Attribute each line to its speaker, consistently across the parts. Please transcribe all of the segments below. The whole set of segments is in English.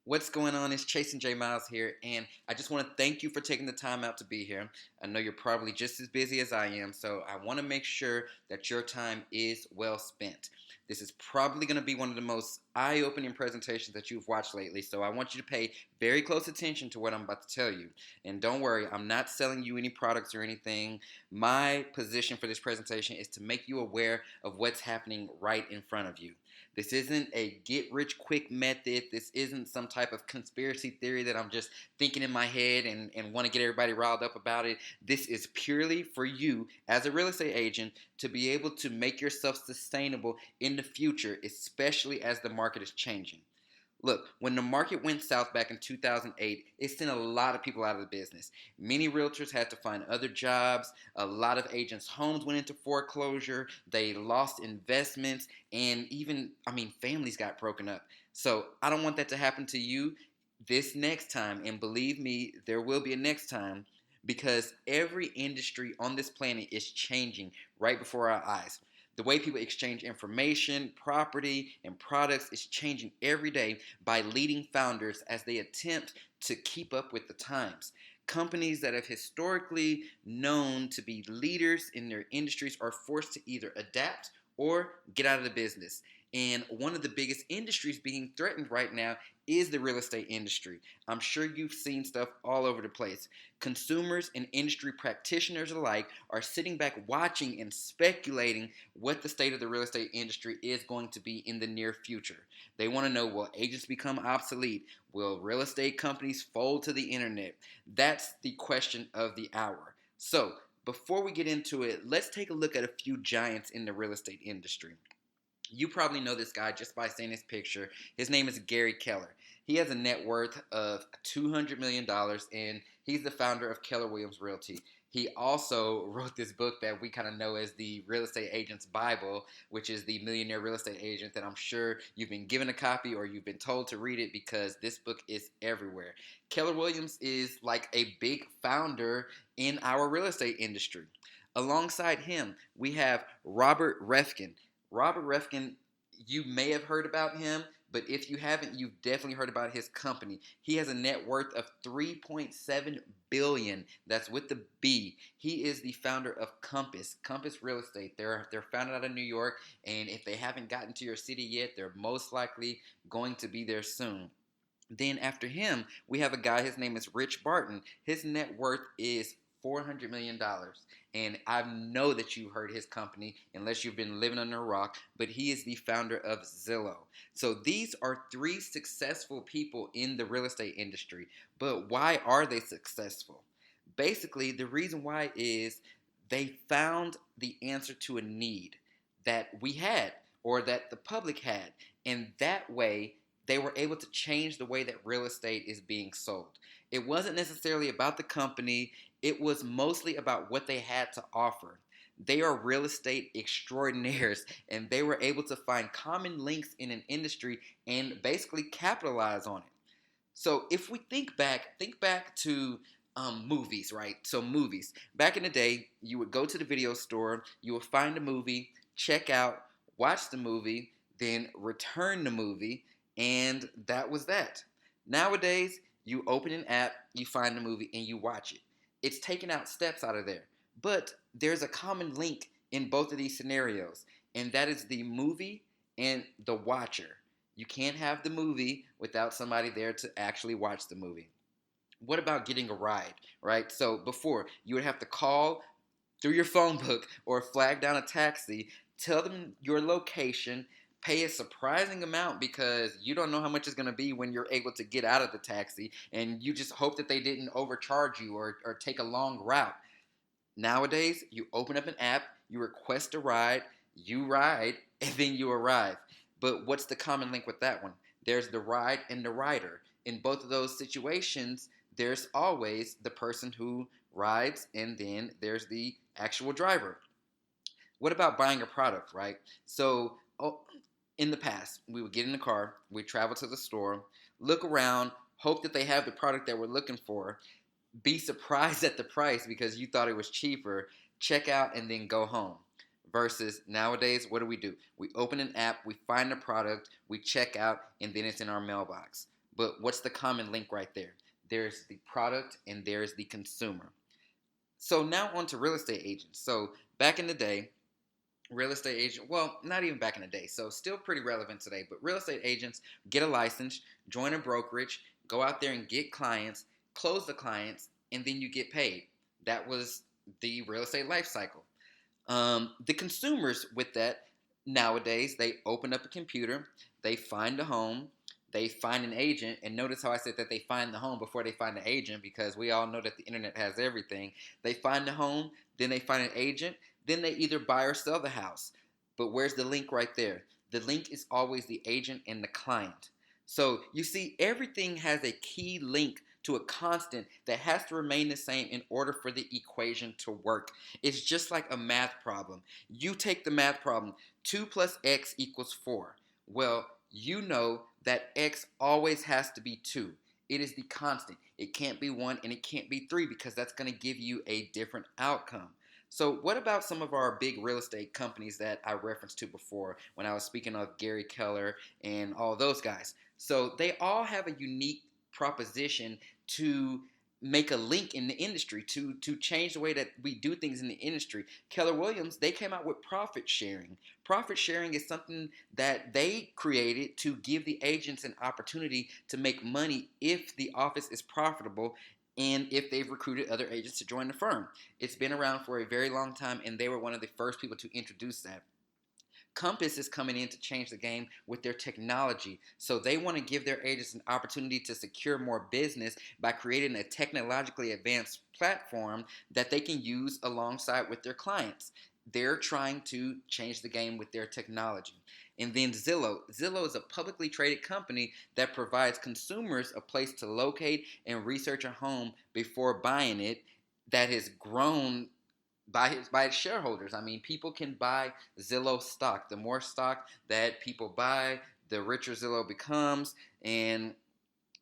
Speaker 1: What's going on? It's Chastin J. Miles here, and I just want to thank you for taking the time out to be here. I know you're probably just as busy as I am, so I want to make sure that your time is well spent. This is probably going to be one of the most eye-opening presentations that you've watched lately, so I want you to pay very close attention to what I'm about to tell you. And don't worry, I'm not selling you any products or anything. My position for this presentation is to make you aware of what's happening right in front of you. This isn't a get-rich-quick method. This isn't some type of conspiracy theory that I'm just thinking in my head and want to get everybody riled up about it. This is purely for you as a real estate agent to be able to make yourself sustainable in the future, especially as the market is changing. Look, when the market went south back in 2008, it sent a lot of people out of the business. Many realtors had to find other jobs. A lot of agents' homes went into foreclosure. They lost investments. And even, families got broken up. So I don't want that to happen to you this next time. And believe me, there will be a next time because every industry on this planet is changing right before our eyes. The way people exchange information, property, and products is changing every day by leading founders as they attempt to keep up with the times. Companies that have historically known to be leaders in their industries are forced to either adapt or get out of the business. And one of the biggest industries being threatened right now is the real estate industry. I'm sure you've seen stuff all over the place. Consumers and industry practitioners alike are sitting back watching and speculating what the state of the real estate industry is going to be in the near future. They want to know, will agents become obsolete? Will real estate companies fold to the internet? That's the question of the hour. So, before we get into it, let's take a look at a few giants in the real estate industry. You probably know this guy just by seeing his picture. His name is Gary Keller. He has a net worth of $200 million, and he's the founder of Keller Williams Realty. He also wrote this book that we kind of know as the Real Estate Agent's Bible, which is the Millionaire Real Estate Agent, that I'm sure you've been given a copy or you've been told to read it because this book is everywhere. Keller Williams is like a big founder in our real estate industry. Alongside him, we have Robert Refkin. Robert Refkin, you may have heard about him, but if you haven't, you've definitely heard about his company. He has a net worth of 3.7 billion. That's with the B. He is the founder of Compass Real Estate. They're founded out of New York, and if they haven't gotten to your city yet, they're most likely going to be there soon. Then after him, we have a guy, his name is Rich Barton. His net worth is $400 million. And I know that you've heard his company, unless you've been living under a rock, but he is the founder of Zillow. So these are three successful people in the real estate industry. But why are they successful? Basically, the reason why is they found the answer to a need that we had or that the public had. And that way, they were able to change the way that real estate is being sold. It wasn't necessarily about the company, it was mostly about what they had to offer. They are real estate extraordinaires, and they were able to find common links in an industry and basically capitalize on it. So if we think back to movies, right? So movies. Back in the day, you would go to the video store, you would find a movie, check out, watch the movie, then return the movie, and that was that. Nowadays, you open an app, you find the movie, and you watch it. It's taking out steps out of there. But there's a common link in both of these scenarios, and that is the movie and the watcher. You can't have the movie without somebody there to actually watch the movie. What about getting a ride, right? So before, you would have to call through your phone book or flag down a taxi, tell them your location, pay a surprising amount because you don't know how much it's going to be when you're able to get out of the taxi, and you just hope that they didn't overcharge you or take a long route. Nowadays, you open up an app, you request a ride, you ride, and then you arrive. But what's the common link with that one? There's the ride and the rider. In both of those situations, there's always the person who rides, and then there's the actual driver. What about buying a product, right? So, in the past, we would get in the car, we'd travel to the store, look around, hope that they have the product that we're looking for, be surprised at the price because you thought it was cheaper, check out, and then go home. Versus nowadays, what do? We open an app, we find the product, we check out, and then it's in our mailbox. But what's the common link right there? There's the product and there's the consumer. So now on to real estate agents. So back in the day, real estate agent, well, not even back in the day, so still pretty relevant today, but real estate agents get a license, join a brokerage, go out there and get clients, close the clients, and then you get paid. That was the real estate life cycle. The consumers with that nowadays, they open up a computer, they find a home, they find an agent, and notice how I said that they find the home before they find the agent, because we all know that the internet has everything. They find the home, then they find an agent, then they either buy or sell the house. But where's the link right there? The link is always the agent and the client. So you see, everything has a key link to a constant that has to remain the same in order for the equation to work. It's just like a math problem. You take the math problem, 2 plus x equals 4. Well, you know that x always has to be 2. It is the constant. It can't be 1 and it can't be 3, because that's going to give you a different outcome. So what about some of our big real estate companies that I referenced to before when I was speaking of Gary Keller and all those guys? So they all have a unique proposition to make a link in the industry, to change the way that we do things in the industry. Keller Williams, they came out with profit sharing. Profit sharing is something that they created to give the agents an opportunity to make money if the office is profitable and if they've recruited other agents to join the firm. It's been around for a very long time, and they were one of the first people to introduce that. Compass is coming in to change the game with their technology. So they want to give their agents an opportunity to secure more business by creating a technologically advanced platform that they can use alongside with their clients. They're trying to change the game with their technology. And then Zillow. Zillow is a publicly traded company that provides consumers a place to locate and research a home before buying it, that has grown by its shareholders. I mean, people can buy Zillow stock. The more stock that people buy, the richer Zillow becomes, and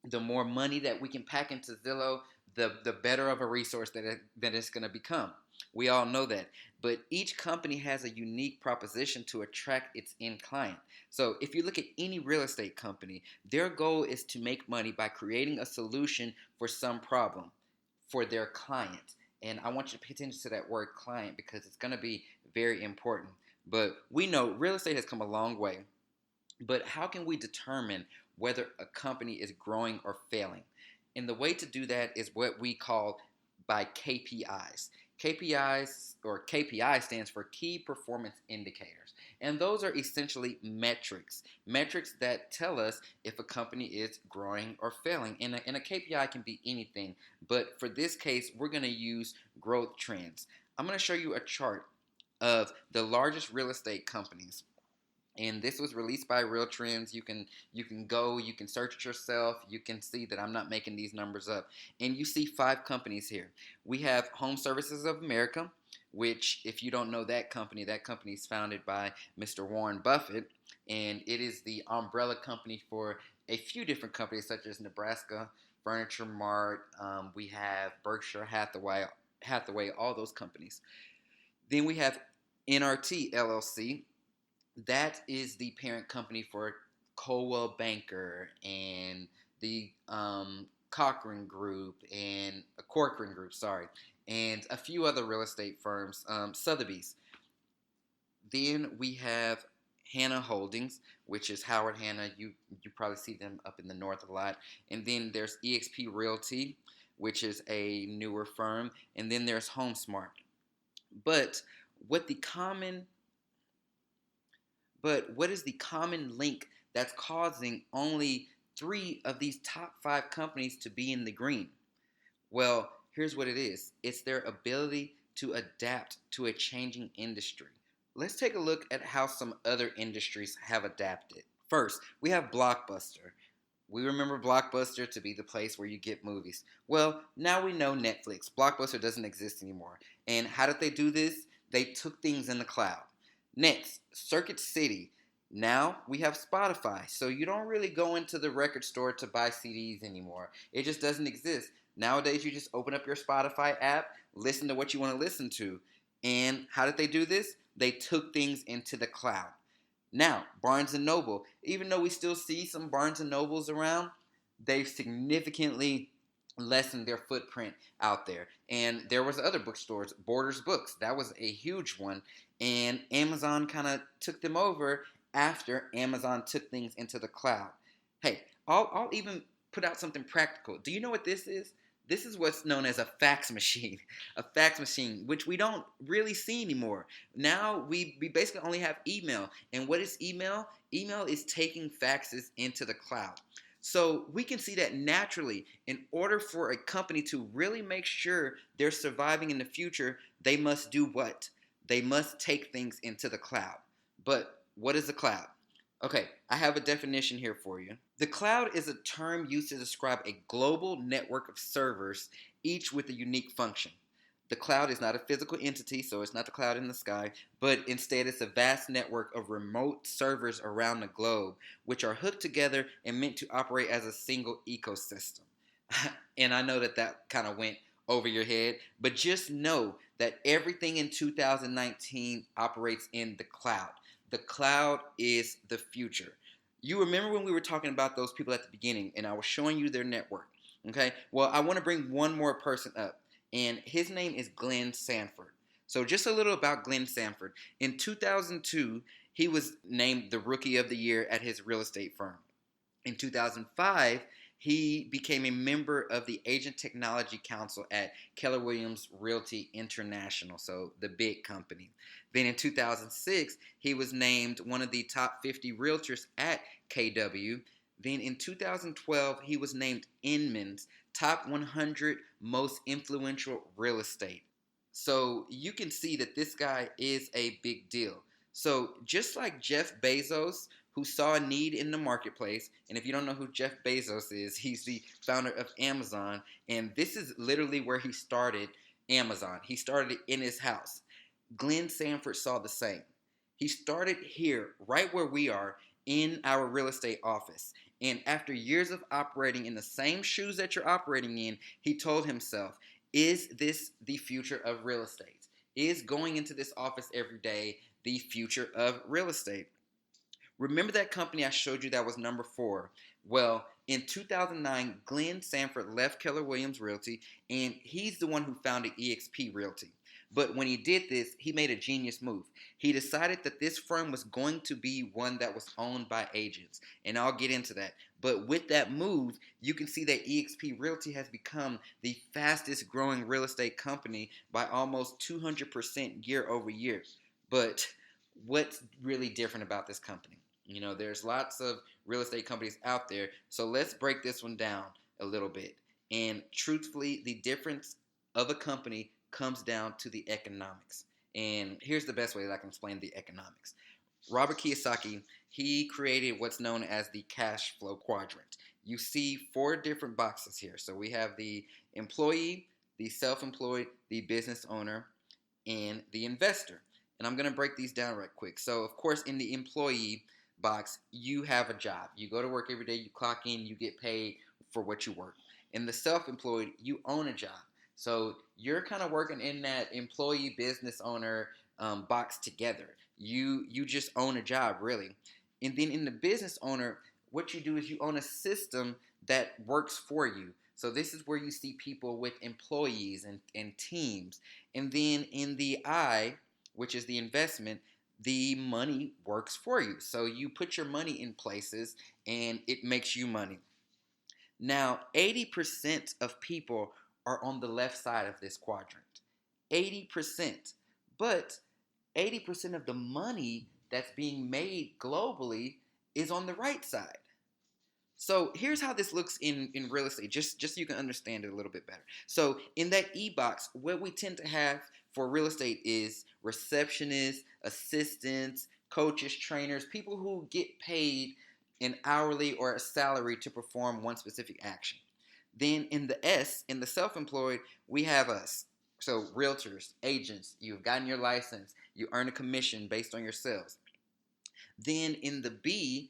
Speaker 1: the more money that we can pack into Zillow, the better of a resource that it's going to become. We all know that. But each company has a unique proposition to attract its end client. So if you look at any real estate company, their goal is to make money by creating a solution for some problem for their client. And I want you to pay attention to that word client, because it's going to be very important. But we know real estate has come a long way. But how can we determine whether a company is growing or failing? And the way to do that is what we call by KPIs. KPIs, or KPI, stands for Key Performance Indicators. And those are essentially metrics. Metrics that tell us if a company is growing or failing. And a KPI can be anything. But for this case, we're going to use growth trends. I'm going to show you a chart of the largest real estate companies. And this was released by Real Trends. You can go, you can search it yourself. You can see that I'm not making these numbers up. And you see 5 companies here. We have Home Services of America, which, if you don't know that company is founded by Mr. Warren Buffett, and it is the umbrella company for a few different companies such as Nebraska Furniture Mart. We have Berkshire Hathaway, all those companies. Then we have NRT LLC. That is the parent company for Coldwell Banker and the Corcoran Group, and a few other real estate firms, Sotheby's. Then we have Hanna Holdings, which is Howard Hanna. You probably see them up in the north a lot. And then there's eXp Realty, which is a newer firm. And then there's HomeSmart. But what is the common link that's causing only 3 of these top 5 companies to be in the green? Well, here's what it is. It's their ability to adapt to a changing industry. Let's take a look at how some other industries have adapted. First, we have Blockbuster. We remember Blockbuster to be the place where you get movies. Well, now we know Netflix. Blockbuster doesn't exist anymore. And how did they do this? They took things in the cloud. Next, Circuit City. Now we have Spotify, so you don't really go into the record store to buy CDs anymore. It just doesn't exist. Nowadays, you just open up your Spotify app, listen to what you want to listen to. And how did they do this? They took things into the cloud. Now, Barnes & Noble. Even though we still see some Barnes & Nobles around, they've significantly lessened their footprint out there. And there was other bookstores, Borders Books, that was a huge one, and Amazon kind of took them over after Amazon took things into the cloud. Hey, I'll even put out something practical. Do you know what this is? This is what's known as a fax machine. A fax machine, which we don't really see anymore. Now we basically only have email. And what is email? Email is taking faxes into the cloud. So we can see that naturally, in order for a company to really make sure they're surviving in the future, they must do what? They must take things into the cloud. But what is the cloud? Okay, I have a definition here for you. The cloud is a term used to describe a global network of servers, each with a unique function. The cloud is not a physical entity, so it's not the cloud in the sky, but instead it's a vast network of remote servers around the globe, which are hooked together and meant to operate as a single ecosystem. And I know that kind of went over your head, but just know that everything in 2019 operates in the cloud. The cloud is the future. You remember when we were talking about those people at the beginning and I was showing you their network, okay? Well, I want to bring one more person up, and his name is Glenn Sanford. So just a little about Glenn Sanford. In 2002, he was named the Rookie of the Year at his real estate firm. In 2005, he became a member of the Agent Technology Council at Keller Williams Realty International, so the big company. Then in 2006, he was named one of the top 50 realtors at KW. Then in 2012, he was named Inman's top 100 most influential real estate. So you can see that this guy is a big deal. So just like Jeff Bezos, who saw a need in the marketplace. And if you don't know who Jeff Bezos is, he's the founder of Amazon. And this is literally where he started Amazon. He started it in his house. Glenn Sanford saw the same. He started here, right where we are, in our real estate office. And after years of operating in the same shoes that you're operating in, he told himself, is this the future of real estate? Is going into this office every day the future of real estate? Remember that company I showed you that was number 4? Well, in 2009, Glenn Sanford left Keller Williams Realty, and he's the one who founded eXp Realty. But when he did this, he made a genius move. He decided that this firm was going to be one that was owned by agents, and I'll get into that. But with that move, you can see that eXp Realty has become the fastest growing real estate company by almost 200% year over year. But what's really different about this company? You know, there's lots of real estate companies out there, so let's break this one down a little bit. And truthfully, the difference of a company comes down to the economics. And here's the best way that I can explain the economics. Robert Kiyosaki, he created what's known as the cash flow quadrant. You see 4 different boxes here. So we have the employee, the self-employed, the business owner, and the investor. And I'm going to break these down right quick. So, of course, in the employee box, you have a job. You go to work every day, you clock in, you get paid for what you work. In the self-employed, you own a job. So you're kind of working in that employee business owner box together. You just own a job, really. And then in the business owner, what you do is you own a system that works for you. So this is where you see people with employees and teams. And then in the I, which is the investment, the money works for you. So you put your money in places and it makes you money. Now, 80% of people are on the left side of this quadrant. 80%. But 80% of the money that's being made globally is on the right side. So here's how this looks in real estate, just so you can understand it a little bit better. So in that E box, what we tend to have for real estate is receptionists, assistants, coaches, trainers, people who get paid an hourly or a salary to perform one specific action. Then in the S, in the self-employed, we have us. So realtors, agents, you've gotten your license, you earn a commission based on your sales. Then in the B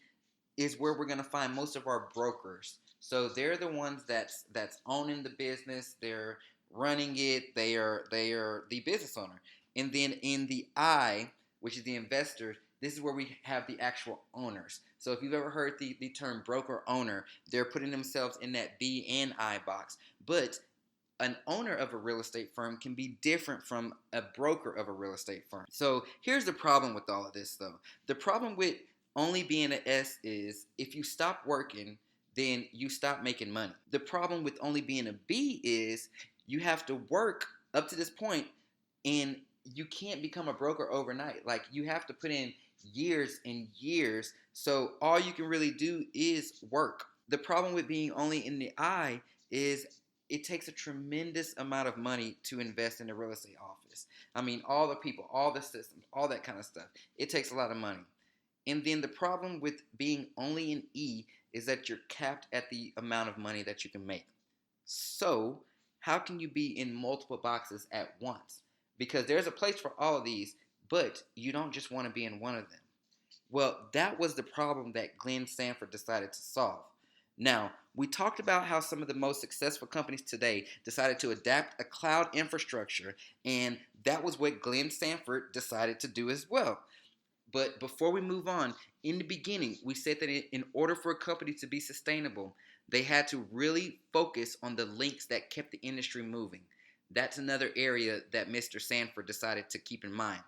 Speaker 1: is where we're going to find most of our brokers. So they're the ones that's owning the business, they're running it, they are the business owner. And then in the I, which is the investors, this is where we have the actual owners. So if you've ever heard the term broker owner, they're putting themselves in that B and I box. But an owner of a real estate firm can be different from a broker of a real estate firm. So here's the problem with all of this, though. The problem with only being an S is if you stop working, then you stop making money. The problem with only being a B is you have to work up to this point and you can't become a broker overnight. Like, you have to put in years and years. So all you can really do is work. The problem with being only in the I is it takes a tremendous amount of money to invest in a real estate office. I mean, all the people, all the systems, all that kind of stuff. It takes a lot of money. And then the problem with being only an E is that you're capped at the amount of money that you can make. So, how can you be in multiple boxes at once? Because there's a place for all of these, but you don't just want to be in one of them. Well, that was the problem that Glenn Sanford decided to solve. Now, we talked about how some of the most successful companies today decided to adapt a cloud infrastructure, and that was what Glenn Sanford decided to do as well. But before we move on, in the beginning, we said that in order for a company to be sustainable, they had to really focus on the links that kept the industry moving. That's another area that Mr. Sanford decided to keep in mind.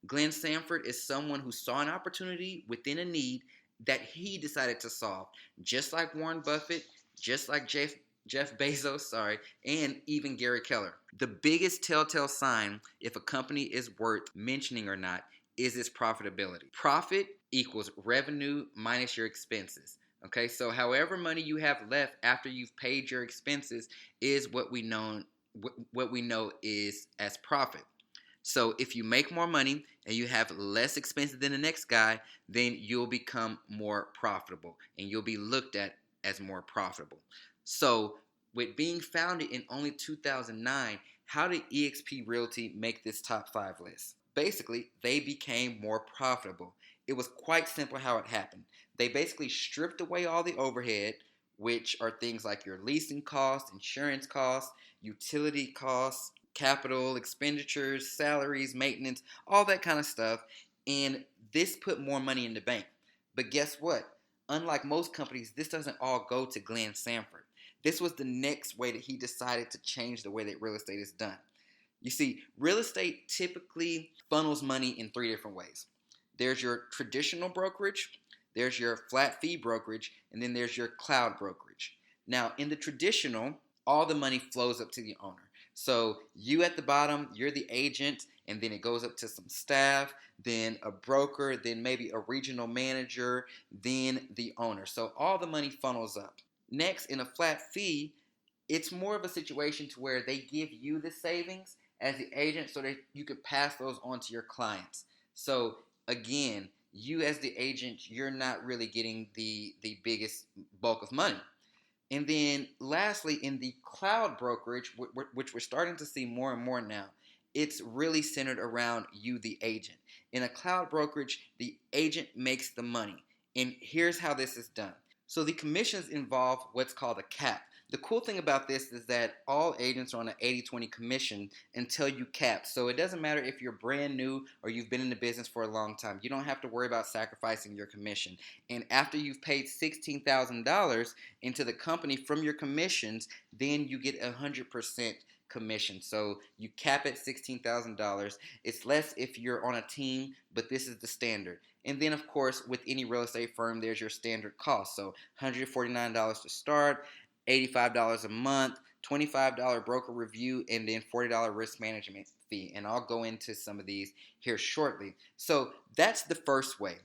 Speaker 1: Glenn Sanford is someone who saw an opportunity within a need that he decided to solve, just like Warren Buffett, just like Jeff Bezos, and even Gary Keller. The biggest telltale sign if a company is worth mentioning or not is its profitability. Profit equals revenue minus your expenses. Okay, so however money you have left after you've paid your expenses is what we know is as profit. So if you make more money and you have less expenses than the next guy, then you'll become more profitable and you'll be looked at as more profitable. So with being founded in only 2009, how did eXp Realty make this top 5 list? Basically, they became more profitable. It was quite simple how it happened. They basically stripped away all the overhead, which are things like your leasing costs, insurance costs, utility costs, capital expenditures, salaries, maintenance, all that kind of stuff. And this put more money in the bank. But guess what? Unlike most companies, this doesn't all go to Glenn Sanford. This was the next way that he decided to change the way that real estate is done. You see, real estate typically funnels money in 3 different ways. There's your traditional brokerage, there's your flat fee brokerage, and then there's your cloud brokerage. Now, in the traditional, all the money flows up to the owner. So you at the bottom, you're the agent, and then it goes up to some staff, then a broker, then maybe a regional manager, then the owner. So all the money funnels up. Next, in a flat fee, it's more of a situation to where they give you the savings as the agent so that you could pass those on to your clients. So again, you as the agent, you're not really getting the biggest bulk of money. And then lastly, in the cloud brokerage, which we're starting to see more and more now, it's really centered around you, the agent. In a cloud brokerage, the agent makes the money. And here's how this is done. So the commissions involve what's called a cap. The cool thing about this is that all agents are on an 80-20 commission until you cap. So it doesn't matter if you're brand new or you've been in the business for a long time. You don't have to worry about sacrificing your commission. And after you've paid $16,000 into the company from your commissions, then you get 100% commission. So you cap at $16,000. It's less if you're on a team, but this is the standard. And then, of course, with any real estate firm, there's your standard cost. So $149 to start, $85 a month, $25 broker review, and then $40 risk management fee. And I'll go into some of these here shortly. So that's the first way.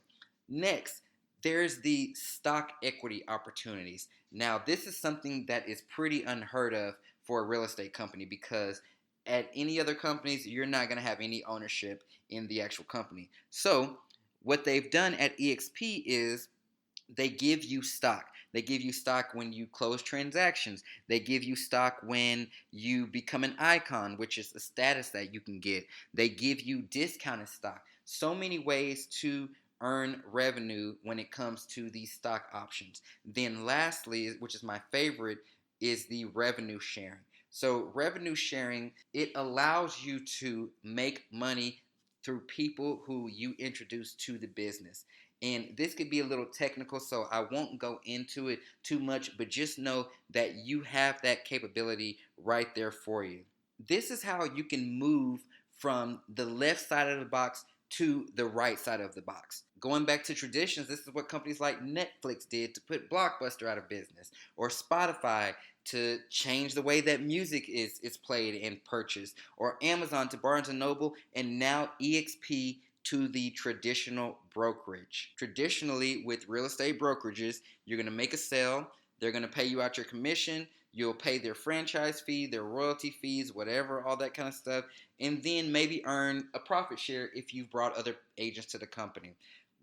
Speaker 1: Next, there's the stock equity opportunities. Now, this is something that is pretty unheard of for a real estate company because at any other companies, you're not going to have any ownership in the actual company. So what they've done at eXp is they give you stock. They give you stock when you close transactions. They give you stock when you become an icon, which is a status that you can get. They give you discounted stock. So many ways to earn revenue when it comes to these stock options. Then lastly, which is my favorite, is the revenue sharing. So revenue sharing, it allows you to make money through people who you introduce to the business. And this could be a little technical, so I won't go into it too much, but just know that you have that capability right there for you. This is how you can move from the left side of the box to the right side of the box. Going back to traditions, this is what companies like Netflix did to put Blockbuster out of business, or Spotify to change the way that music is played and purchased, or Amazon to Barnes and Noble, and now EXP to the traditional brokerage. Traditionally, with real estate brokerages, you're going to make a sale, they're going to pay you out your commission, you'll pay their franchise fee, their royalty fees, whatever, all that kind of stuff, and then maybe earn a profit share if you've brought other agents to the company.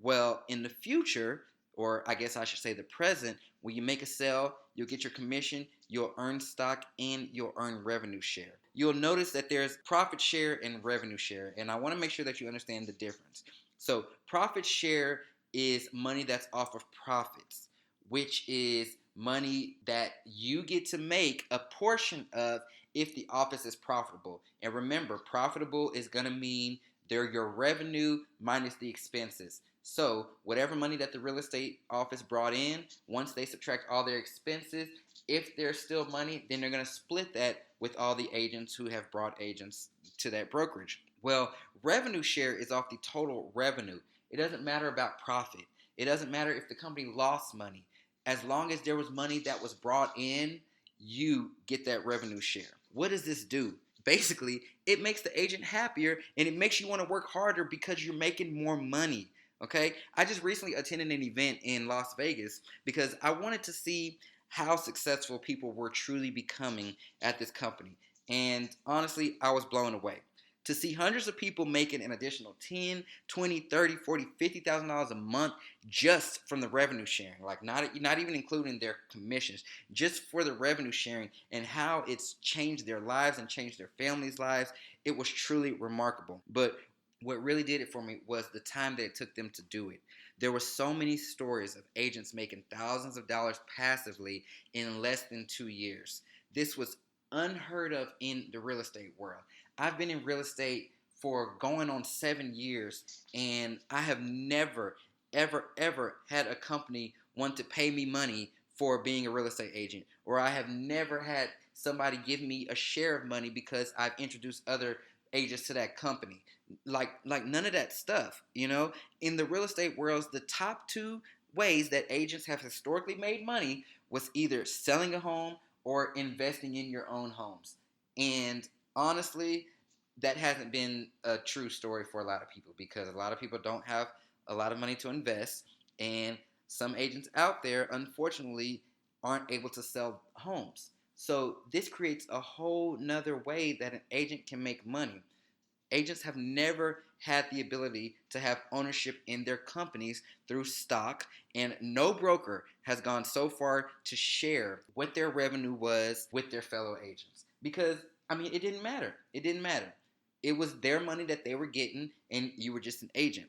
Speaker 1: Well, in the future, or I guess I should say the present, when you make a sale, you'll get your commission, you'll earn stock, and you'll earn revenue share. You'll notice that there's profit share and revenue share, and I want to make sure that you understand the difference. So profit share is money that's off of profits, which is money that you get to make a portion of if the office is profitable. And remember, profitable is going to mean they're your revenue minus the expenses. So whatever money that the real estate office brought in, once they subtract all their expenses, if there's still money, then they're going to split that with all the agents who have brought agents to that brokerage. Well, revenue share is off the total revenue. It doesn't matter about profit. It doesn't matter if the company lost money. As long as there was money that was brought in, you get that revenue share. What does this do? Basically, it makes the agent happier, and it makes you want to work harder because you're making more money. Okay? I just recently attended an event in Las Vegas because I wanted to see how successful people were truly becoming at this company. And honestly, I was blown away. To see hundreds of people making an additional $10, $20, $30, $40, $50,000 a month just from the revenue sharing, like not even including their commissions, just for the revenue sharing, and how it's changed their lives and changed their families' lives, it was truly remarkable. But what really did it for me was the time that it took them to do it. There were so many stories of agents making thousands of dollars passively in less than 2 years. This was unheard of in the real estate world. I've been in real estate for going on 7 years, and I have never, ever had a company want to pay me money for being a real estate agent, or I have never had somebody give me a share of money because I've introduced other agents to that company. Like none of that stuff, In the real estate world, the top two ways that agents have historically made money was either selling a home or investing in your own homes. And honestly, that hasn't been a true story for a lot of people because a lot of people don't have a lot of money to invest, and some agents out there, unfortunately, aren't able to sell homes. So this creates a whole nother way that an agent can make money. Agents have never had the ability to have ownership in their companies through stock, and no broker has gone so far to share what their revenue was with their fellow agents. Because, it didn't matter. It didn't matter. It was their money that they were getting, and you were just an agent.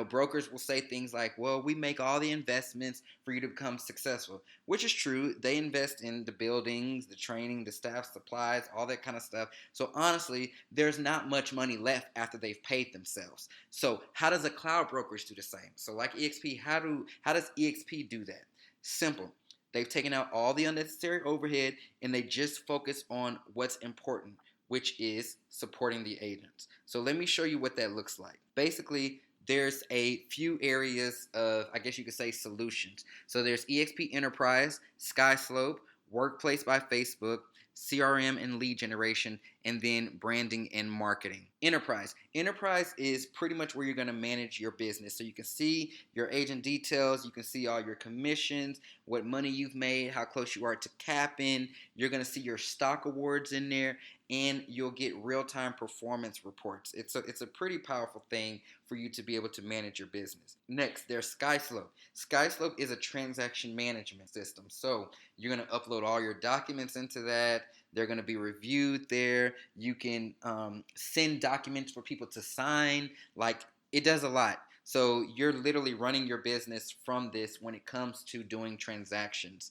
Speaker 1: Brokers will say things like, well, we make all the investments for you to become successful, which is true. They invest in the buildings, the training, the staff, supplies, all that kind of stuff. So honestly, there's not much money left after they've paid themselves. So how does a cloud brokerage do the same? So like EXP, how does EXP do that? Simple. They've taken out all the unnecessary overhead, and they just focus on what's important, which is supporting the agents. So let me show you what that looks like. Basically, there's a few areas of, I guess you could say, solutions. So there's EXP Enterprise, SkySlope, Workplace by Facebook, CRM and lead generation, and then branding and marketing. Enterprise is pretty much where you're going to manage your business. So you can see your agent details, you can see all your commissions, what money you've made, how close you are to capping. You're going to see your stock awards in there, and you'll get real-time performance reports. It's a pretty powerful thing for you to be able to manage your business. Next, there's SkySlope. SkySlope is a transaction management system. So you're going to upload all your documents into that. They're going to be reviewed there. You can send documents for people to sign. It does a lot. So you're literally running your business from this when it comes to doing transactions.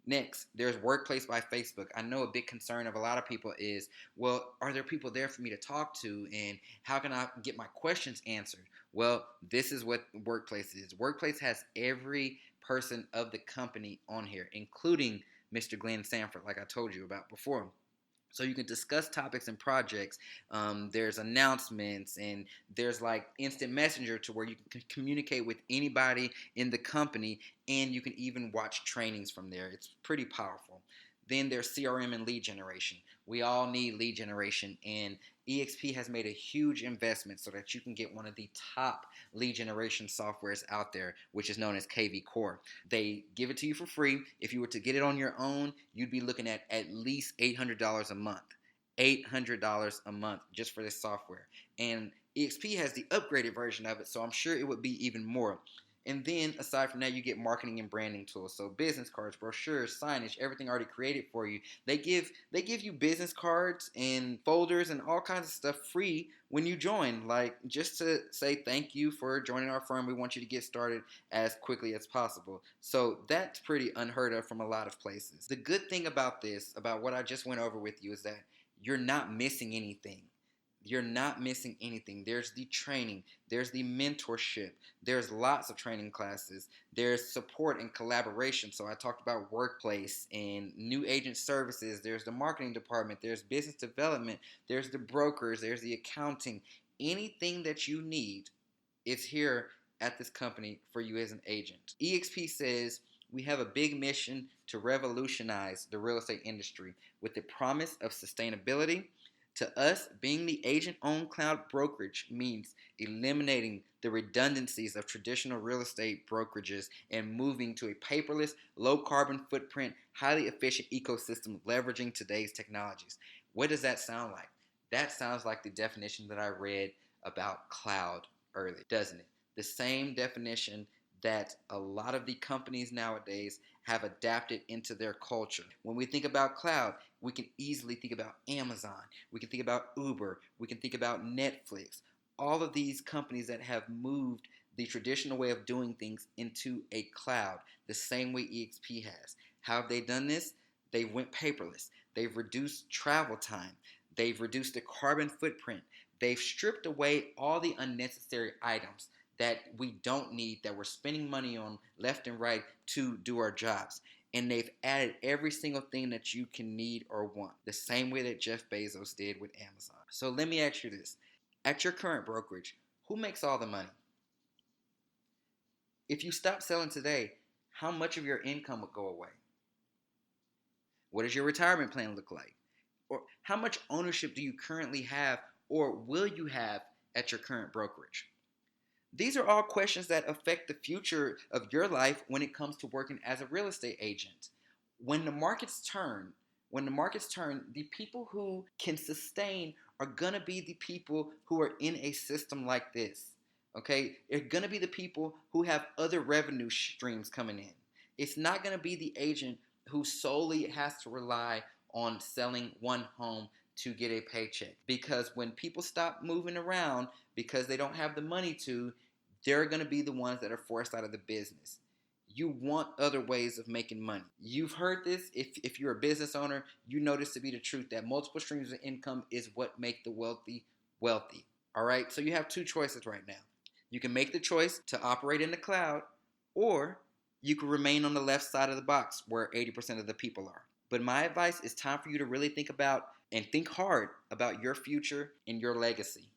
Speaker 1: Next, there's Workplace by Facebook. I know a big concern of a lot of people is, well, are there people there for me to talk to, and how can I get my questions answered? Well, this is what Workplace is. Workplace has every person of the company on here, including Mr. Glenn Sanford, like I told you about before. So you can discuss topics and projects. There's announcements, and there's like instant messenger to where you can communicate with anybody in the company, and you can even watch trainings from there. It's pretty powerful. Then there's CRM and lead generation. We all need lead generation, and EXP has made a huge investment so that you can get one of the top lead generation softwares out there, which is known as KV Core. They give it to you for free. If you were to get it on your own, you'd be looking at least $800 a month. $800 a month just for this software. And EXP has the upgraded version of it, so I'm sure it would be even more. And then, aside from that, you get marketing and branding tools. So business cards, brochures, signage, everything already created for you. They give you business cards and folders and all kinds of stuff free when you join. Like, just to say thank you for joining our firm. We want you to get started as quickly as possible. So that's pretty unheard of from a lot of places. The good thing about this, about what I just went over with you, is that you're not missing anything. You're not missing anything. There's the training. There's the mentorship. There's lots of training classes. There's support and collaboration. So I talked about workplace and new agent services. There's the marketing department. There's business development. There's the brokers. There's the accounting. Anything that you need is here at this company for you as an agent. EXP says, we have a big mission to revolutionize the real estate industry with the promise of sustainability. To us, being the agent-owned cloud brokerage means eliminating the redundancies of traditional real estate brokerages and moving to a paperless, low-carbon footprint, highly efficient ecosystem leveraging today's technologies. What does that sound like? That sounds like the definition that I read about cloud earlier, doesn't it? The same definition that a lot of the companies nowadays have adapted into their culture. When we think about cloud, we can easily think about Amazon. We can think about Uber. We can think about Netflix. All of these companies that have moved the traditional way of doing things into a cloud, the same way EXP has. How have they done this? They went paperless. They've reduced travel time. They've reduced the carbon footprint. They've stripped away all the unnecessary items that we don't need, that we're spending money on left and right to do our jobs. And they've added every single thing that you can need or want, the same way that Jeff Bezos did with Amazon. So let me ask you this. At your current brokerage, who makes all the money? If you stop selling today, how much of your income would go away? What does your retirement plan look like? Or how much ownership do you currently have or will you have at your current brokerage? These are all questions that affect the future of your life when it comes to working as a real estate agent. When the markets turn, the people who can sustain are going to be the people who are in a system like this. Okay? They're going to be the people who have other revenue streams coming in. It's not going to be the agent who solely has to rely on selling one home to get a paycheck. Because when people stop moving around because they don't have the money to, they're going to be the ones that are forced out of the business. You want other ways of making money. You've heard this. If you're a business owner, you know this to be the truth, that multiple streams of income is what make the wealthy wealthy. All right? So you have two choices right now. You can make the choice to operate in the cloud, or you can remain on the left side of the box where 80% of the people are. But my advice is time for you to really think about and think hard about your future and your legacy.